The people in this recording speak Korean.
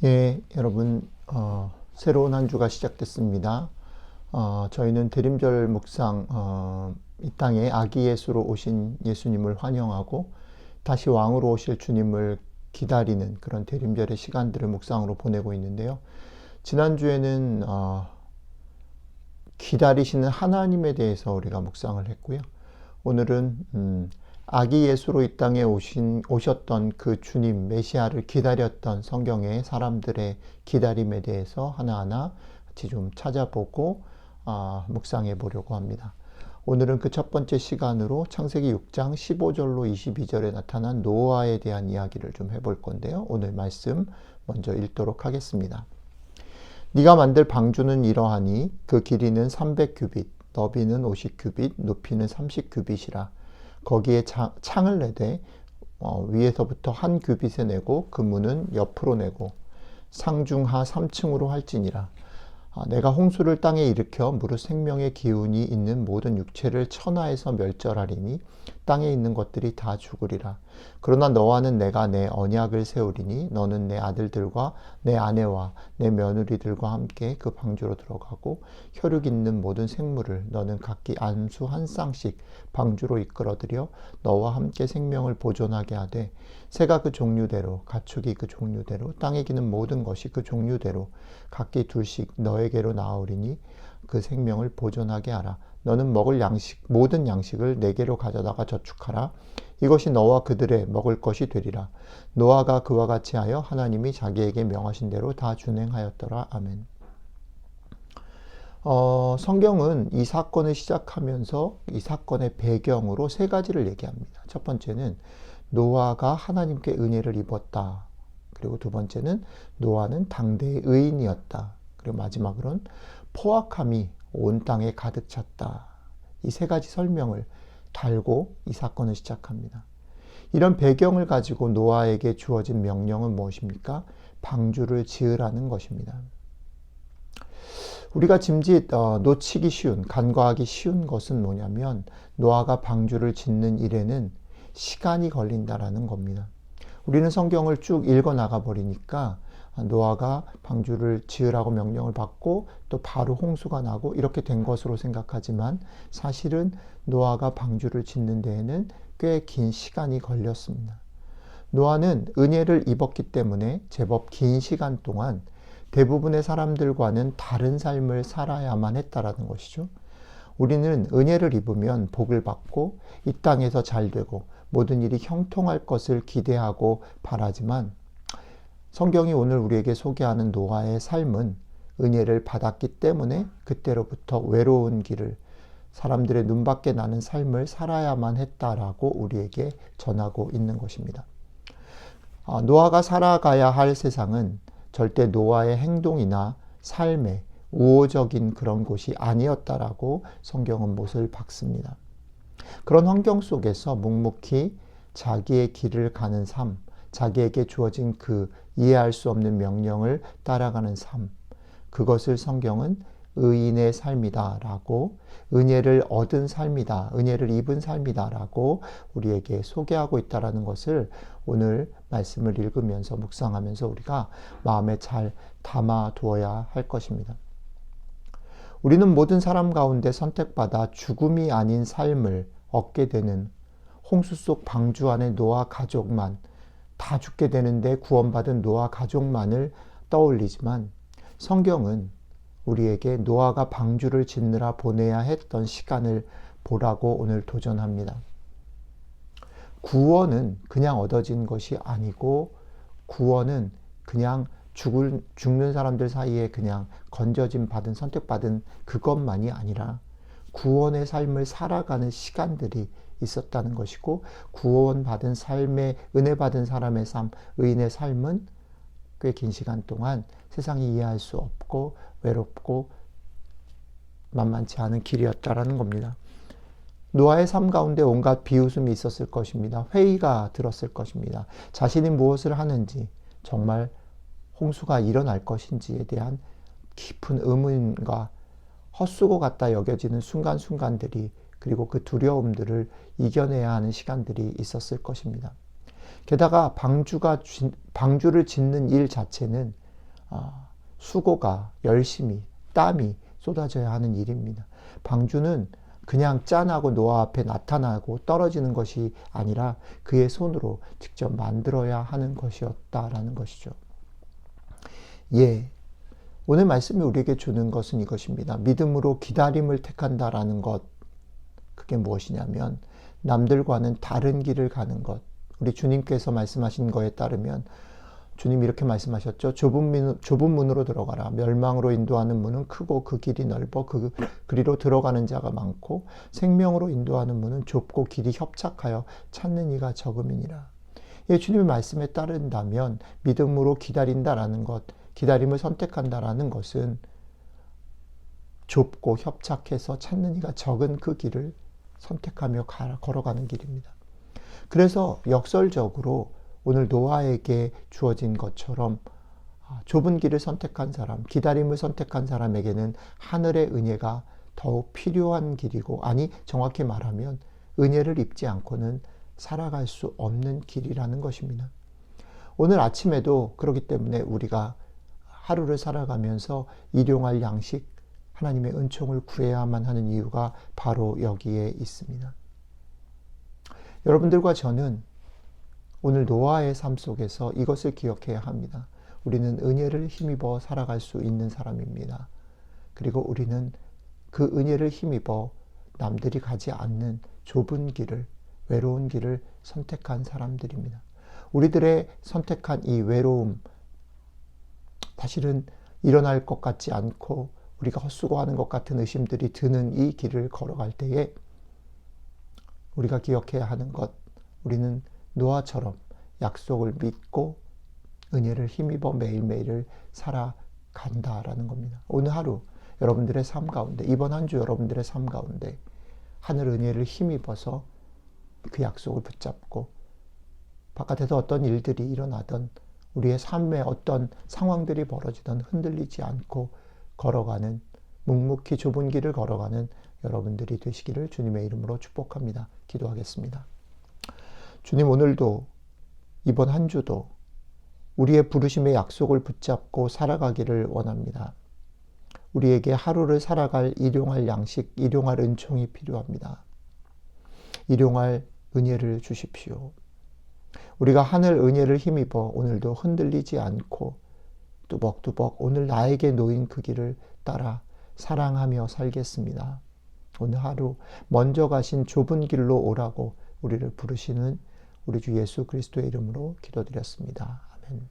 예, 여러분, 새로운 한 주가 시작됐습니다. 저희는 대림절 묵상, 이 땅에 아기 예수로 오신 예수님을 환영하고 다시 왕으로 오실 주님을 기다리는 그런 대림절의 시간들을 묵상으로 보내고 있는데요. 지난주에는 기다리시는 하나님에 대해서 우리가 묵상을 했고요. 오늘은 아기 예수로 이 땅에 오셨던 그 주님 메시아를 기다렸던 성경의 사람들의 기다림에 대해서 하나하나 같이 좀 찾아보고 묵상해 보려고 합니다. 오늘은 그 첫 번째 시간으로 창세기 6장 15절로 22절에 나타난 노아에 대한 이야기를 좀 해볼 건데요. 오늘 말씀 먼저 읽도록 하겠습니다. 네가 만들 방주는 이러하니 그 길이는 300규빗, 너비는 50규빗, 높이는 30규빗이라. 거기에 창을 내되 위에서부터 한 규빗에 내고 그 문은 옆으로 내고 상중하 3층으로 할지니라. 내가 홍수를 땅에 일으켜 무릇 생명의 기운이 있는 모든 육체를 천하에서 멸절하리니 땅에 있는 것들이 다 죽으리라. 그러나 너와는 내가 내 언약을 세우리니 너는 내 아들들과 내 아내와 내 며느리들과 함께 그 방주로 들어가고 혈육 있는 모든 생물을 너는 각기 안수 한 쌍씩 방주로 이끌어들여 너와 함께 생명을 보존하게 하되 새가 그 종류대로 가축이 그 종류대로 땅에 기는 모든 것이 그 종류대로 각기 둘씩 너에게로 나오리니 그 생명을 보존하게 하라. 너는 먹을 모든 양식을 내게로 가져다가 저축하라. 이것이 너와 그들의 먹을 것이 되리라. 노아가 그와 같이 하여 하나님이 자기에게 명하신 대로 다 준행하였더라. 아멘. 성경은 이 사건을 시작하면서 이 사건의 배경으로 세 가지를 얘기합니다. 첫 번째는 노아가 하나님께 은혜를 입었다. 그리고 두 번째는 노아는 당대의 의인이었다. 그리고 마지막으로는 포악함이 온 땅에 가득 찼다. 이 세 가지 설명을 달고 이 사건을 시작합니다. 이런 배경을 가지고 노아에게 주어진 명령은 무엇입니까? 방주를 지으라는 것입니다. 우리가 짐짓 놓치기 쉬운, 간과하기 쉬운 것은 뭐냐면 노아가 방주를 짓는 일에는 시간이 걸린다라는 겁니다. 우리는 성경을 쭉 읽어 나가 버리니까 노아가 방주를 지으라고 명령을 받고 또 바로 홍수가 나고 이렇게 된 것으로 생각하지만 사실은 노아가 방주를 짓는 데에는 꽤 긴 시간이 걸렸습니다. 노아는 은혜를 입었기 때문에 제법 긴 시간 동안 대부분의 사람들과는 다른 삶을 살아야만 했다라는 것이죠. 우리는 은혜를 입으면 복을 받고 이 땅에서 잘 되고 모든 일이 형통할 것을 기대하고 바라지만 성경이 오늘 우리에게 소개하는 노아의 삶은 은혜를 받았기 때문에 그때로부터 외로운 길을 사람들의 눈밖에 나는 삶을 살아야만 했다라고 우리에게 전하고 있는 것입니다. 노아가 살아가야 할 세상은 절대 노아의 행동이나 삶의 우호적인 그런 곳이 아니었다라고 성경은 못을 박습니다. 그런 환경 속에서 묵묵히 자기의 길을 가는 삶, 자기에게 주어진 그 이해할 수 없는 명령을 따라가는 삶, 그것을 성경은 의인의 삶이다라고, 은혜를 얻은 삶이다, 은혜를 입은 삶이다라고 우리에게 소개하고 있다는 것을 오늘 말씀을 읽으면서 묵상하면서 우리가 마음에 잘 담아두어야 할 것입니다. 우리는 모든 사람 가운데 선택받아 죽음이 아닌 삶을 얻게 되는 홍수 속 방주 안에 노아 가족만, 다 죽게 되는데 구원받은 노아 가족만을 떠올리지만 성경은 우리에게 노아가 방주를 짓느라 보내야 했던 시간을 보라고 오늘 도전합니다. 구원은 그냥 얻어진 것이 아니고 구원은 그냥 죽는 사람들 사이에 그냥 건져짐 받은, 선택받은 그것만이 아니라 구원의 삶을 살아가는 시간들이 있었다는 것이고, 구원받은 삶의, 은혜 받은 사람의 삶, 의인의 삶은 꽤 긴 시간 동안 세상이 이해할 수 없고 외롭고 만만치 않은 길이었다라는 겁니다. 노아의 삶 가운데 온갖 비웃음이 있었을 것입니다. 회의가 들었을 것입니다. 자신이 무엇을 하는지, 정말 홍수가 일어날 것인지에 대한 깊은 의문과 헛수고 같다 여겨지는 순간순간들이, 그리고 그 두려움들을 이겨내야 하는 시간들이 있었을 것입니다. 게다가 방주를 짓는 일 자체는 수고가, 열심히, 땀이 쏟아져야 하는 일입니다. 방주는 그냥 짠하고 노아 앞에 나타나고 떨어지는 것이 아니라 그의 손으로 직접 만들어야 하는 것이었다라는 것이죠. 예. 오늘 말씀이 우리에게 주는 것은 이것입니다. 믿음으로 기다림을 택한다라는 것. 그게 무엇이냐면 남들과는 다른 길을 가는 것. 우리 주님께서 말씀하신 거에 따르면 주님이 이렇게 말씀하셨죠. 좁은 문으로 들어가라. 멸망으로 인도하는 문은 크고 그 길이 넓어 그리로 들어가는 자가 많고 생명으로 인도하는 문은 좁고 길이 협착하여 찾는 이가 적음이니라. 예, 주님의 말씀에 따른다면 믿음으로 기다린다라는 것, 기다림을 선택한다라는 것은 좁고 협착해서 찾는 이가 적은 그 길을 선택하며 걸어가는 길입니다. 그래서 역설적으로 오늘 노아에게 주어진 것처럼 좁은 길을 선택한 사람, 기다림을 선택한 사람에게는 하늘의 은혜가 더욱 필요한 길이고, 아니 정확히 말하면 은혜를 입지 않고는 살아갈 수 없는 길이라는 것입니다. 오늘 아침에도 그렇기 때문에 우리가 하루를 살아가면서 일용할 양식, 하나님의 은총을 구해야만 하는 이유가 바로 여기에 있습니다. 여러분들과 저는 오늘 노아의 삶 속에서 이것을 기억해야 합니다. 우리는 은혜를 힘입어 살아갈 수 있는 사람입니다. 그리고 우리는 그 은혜를 힘입어 남들이 가지 않는 좁은 길을, 외로운 길을 선택한 사람들입니다. 우리들의 선택한 이 외로움, 사실은 일어날 것 같지 않고 우리가 헛수고하는 것 같은 의심들이 드는 이 길을 걸어갈 때에 우리가 기억해야 하는 것, 우리는 노아처럼 약속을 믿고 은혜를 힘입어 매일매일을 살아간다라는 겁니다. 오늘 하루 여러분들의 삶 가운데, 이번 한 주 여러분들의 삶 가운데 하늘 은혜를 힘입어서 그 약속을 붙잡고 바깥에서 어떤 일들이 일어나던 우리의 삶에 어떤 상황들이 벌어지던 흔들리지 않고 걸어가는, 묵묵히 좁은 길을 걸어가는 여러분들이 되시기를 주님의 이름으로 축복합니다. 기도하겠습니다. 주님, 오늘도 이번 한 주도 우리의 부르심의 약속을 붙잡고 살아가기를 원합니다. 우리에게 하루를 살아갈 일용할 양식, 일용할 은총이 필요합니다. 일용할 은혜를 주십시오. 우리가 하늘 은혜를 힘입어 오늘도 흔들리지 않고 뚜벅뚜벅 오늘 나에게 놓인 그 길을 따라 사랑하며 살겠습니다. 오늘 하루 먼저 가신 좁은 길로 오라고 우리를 부르시는 우리 주 예수 그리스도의 이름으로 기도드렸습니다. 아멘.